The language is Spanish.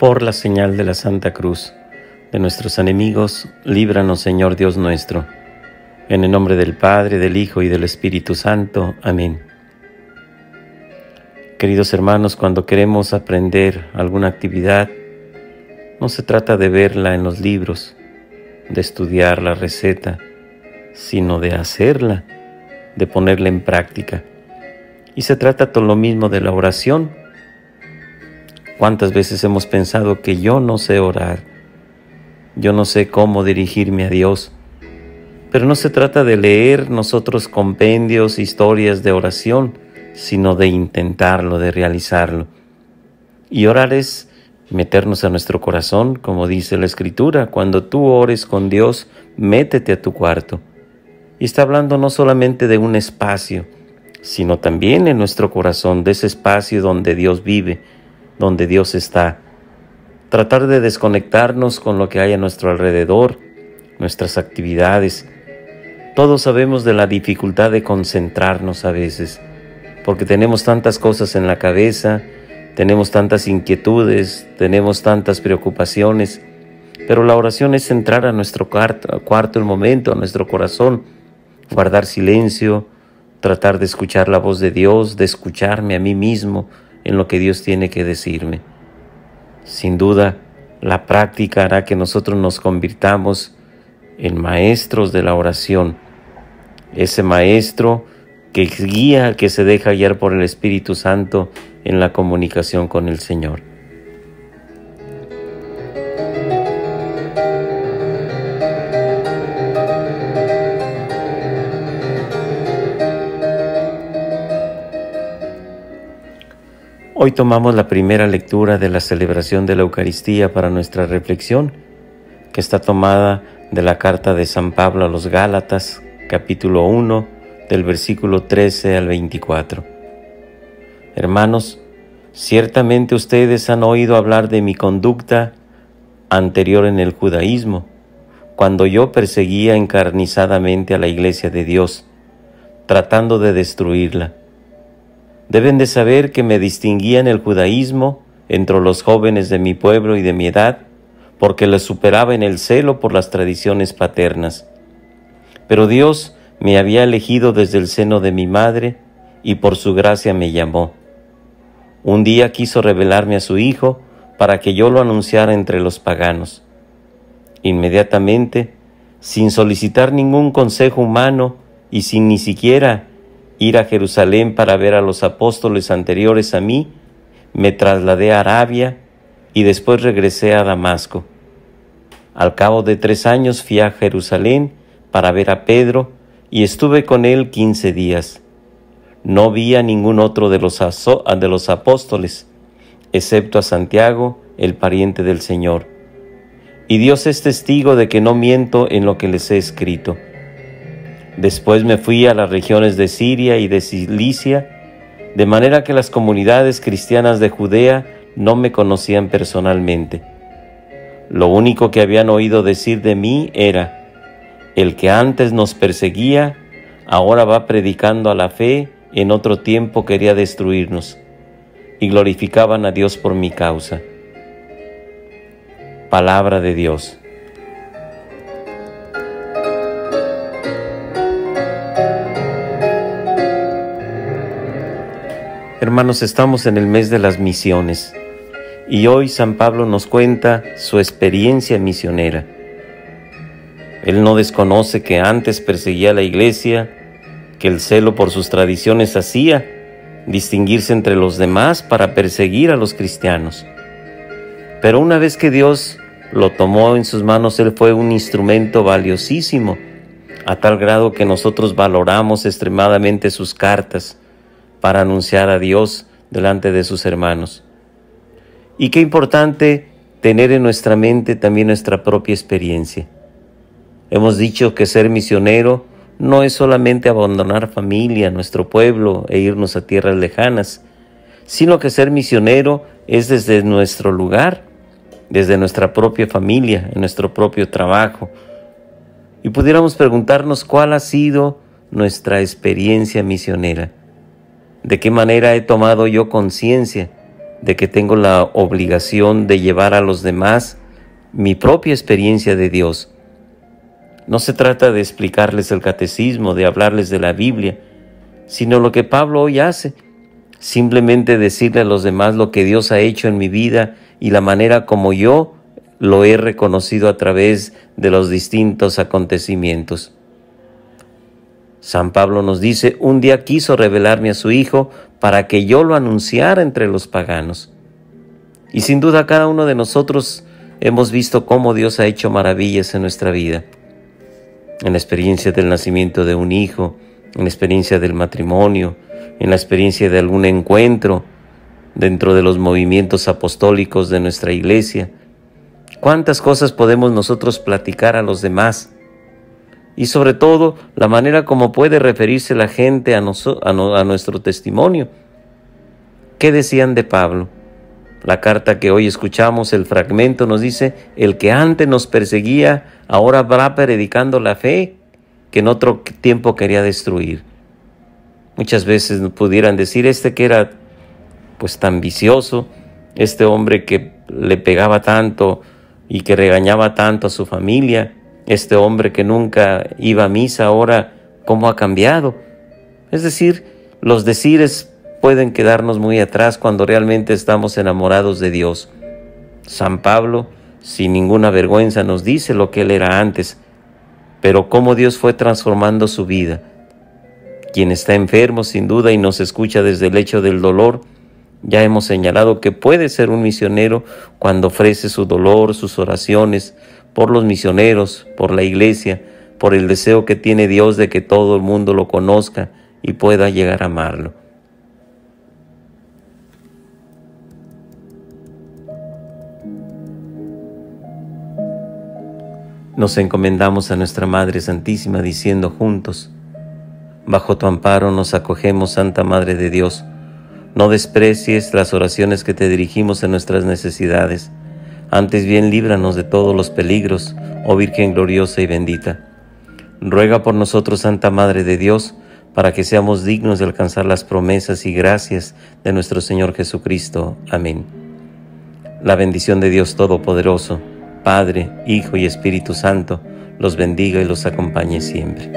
Por la señal de la Santa Cruz de nuestros enemigos, líbranos, Señor Dios nuestro. En el nombre del Padre, del Hijo y del Espíritu Santo. Amén. Queridos hermanos, cuando queremos aprender alguna actividad, no se trata de verla en los libros, de estudiar la receta, sino de hacerla, de ponerla en práctica. Y se trata todo lo mismo de la oración. ¿Cuántas veces hemos pensado que yo no sé orar? Yo no sé cómo dirigirme a Dios. Pero no se trata de leer nosotros compendios, historias de oración, sino de intentarlo, de realizarlo. Y orar es meternos a nuestro corazón, como dice la Escritura. Cuando tú ores con Dios, métete a tu cuarto. Y está hablando no solamente de un espacio, sino también en nuestro corazón, de ese espacio donde Dios vive, donde Dios está. Tratar de desconectarnos con lo que hay a nuestro alrededor, nuestras actividades. Todos sabemos de la dificultad de concentrarnos a veces, porque tenemos tantas cosas en la cabeza, tenemos tantas inquietudes, tenemos tantas preocupaciones, pero la oración es entrar a nuestro cuarto el momento, a nuestro corazón, guardar silencio, tratar de escuchar la voz de Dios, de escucharme a mí mismo en lo que Dios tiene que decirme. Sin duda, la práctica hará que nosotros nos convirtamos en maestros de la oración. Ese maestro que guía, que se deja guiar por el Espíritu Santo en la comunicación con el Señor. Hoy tomamos la primera lectura de la celebración de la Eucaristía para nuestra reflexión, que está tomada de la carta de San Pablo a los Gálatas, capítulo 1, del versículo 13 al 24. Hermanos, ciertamente ustedes han oído hablar de mi conducta anterior en el judaísmo, cuando yo perseguía encarnizadamente a la Iglesia de Dios, tratando de destruirla. Deben de saber que me distinguía en el judaísmo entre los jóvenes de mi pueblo y de mi edad, porque les superaba en el celo por las tradiciones paternas. Pero Dios me había elegido desde el seno de mi madre y por su gracia me llamó. Un día quiso revelarme a su Hijo para que yo lo anunciara entre los paganos. Inmediatamente, sin solicitar ningún consejo humano y sin ni siquiera ir a Jerusalén para ver a los apóstoles anteriores a mí, me trasladé a Arabia y después regresé a Damasco. Al cabo de 3 años fui a Jerusalén para ver a Pedro y estuve con él 15 días. No vi a ningún otro de los apóstoles, excepto a Santiago, el pariente del Señor. Y Dios es testigo de que no miento en lo que les he escrito. Después me fui a las regiones de Siria y de Cilicia, de manera que las comunidades cristianas de Judea no me conocían personalmente. Lo único que habían oído decir de mí era: el que antes nos perseguía, ahora va predicando a la fe, en otro tiempo quería destruirnos, y glorificaban a Dios por mi causa. Palabra de Dios. Hermanos, estamos en el mes de las misiones y hoy San Pablo nos cuenta su experiencia misionera. Él no desconoce que antes perseguía a la Iglesia, que el celo por sus tradiciones hacía distinguirse entre los demás para perseguir a los cristianos. Pero una vez que Dios lo tomó en sus manos, él fue un instrumento valiosísimo, a tal grado que nosotros valoramos extremadamente sus cartas para anunciar a Dios delante de sus hermanos. Y qué importante tener en nuestra mente también nuestra propia experiencia. Hemos dicho que ser misionero no es solamente abandonar familia, nuestro pueblo e irnos a tierras lejanas, sino que ser misionero es desde nuestro lugar, desde nuestra propia familia, en nuestro propio trabajo. Y pudiéramos preguntarnos cuál ha sido nuestra experiencia misionera. ¿De qué manera he tomado yo conciencia de que tengo la obligación de llevar a los demás mi propia experiencia de Dios. No se trata de explicarles el catecismo, de hablarles de la Biblia, sino lo que Pablo hoy hace, simplemente decirle a los demás lo que Dios ha hecho en mi vida y la manera como yo lo he reconocido a través de los distintos acontecimientos. San Pablo nos dice: un día quiso revelarme a su Hijo para que yo lo anunciara entre los paganos. Y sin duda cada uno de nosotros hemos visto cómo Dios ha hecho maravillas en nuestra vida. En la experiencia del nacimiento de un hijo, en la experiencia del matrimonio, en la experiencia de algún encuentro dentro de los movimientos apostólicos de nuestra iglesia. ¿Cuántas cosas podemos nosotros platicar a los demás? Y sobre todo, la manera como puede referirse la gente a nuestro testimonio. ¿Qué decían de Pablo? La carta que hoy escuchamos, el fragmento, nos dice: el que antes nos perseguía, ahora va predicando la fe que en otro tiempo quería destruir. Muchas veces pudieran decir: este que era pues tan vicioso, este hombre que le pegaba tanto y que regañaba tanto a su familia, este hombre que nunca iba a misa, ahora ¿cómo ha cambiado? Es decir, los decires pueden quedarnos muy atrás cuando realmente estamos enamorados de Dios. San Pablo, sin ninguna vergüenza, nos dice lo que él era antes, pero cómo Dios fue transformando su vida. Quien está enfermo, sin duda, y nos escucha desde el lecho del dolor, ya hemos señalado que puede ser un misionero cuando ofrece su dolor, sus oraciones, por los misioneros, por la iglesia, por el deseo que tiene Dios de que todo el mundo lo conozca y pueda llegar a amarlo. Nos encomendamos a nuestra Madre Santísima diciendo juntos: bajo tu amparo nos acogemos, Santa Madre de Dios. No desprecies las oraciones que te dirigimos en nuestras necesidades. Antes bien, líbranos de todos los peligros, oh Virgen gloriosa y bendita. Ruega por nosotros, Santa Madre de Dios, para que seamos dignos de alcanzar las promesas y gracias de nuestro Señor Jesucristo. Amén. La bendición de Dios Todopoderoso, Padre, Hijo y Espíritu Santo, los bendiga y los acompañe siempre.